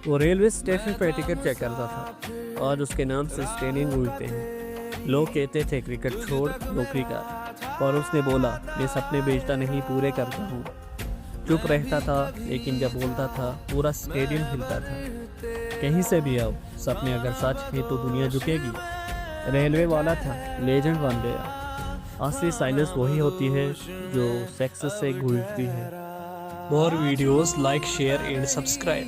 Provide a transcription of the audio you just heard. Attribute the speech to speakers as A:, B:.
A: वो railway station पर ticket check करता था और उसके नाम से स्टेनिंग उड़ते हैं। लोग कहते थे क्रिकेट छोड़ नौकरी कर, और उसने बोला मैं सपने बेचता नहीं पूरे करता हूँ। चुप रहता था लेकिन जब बोलता था पूरा स्टेडियम हिलता था। कहीं से भी आओ, सपने अगर सच है तो दुनिया झुकेगी। रेलवे वाला था, लेजेंड बन गया। असली साइलेंस वही होती है जो सक्सेस से गुजरती है। more videos, like, share and subscribe.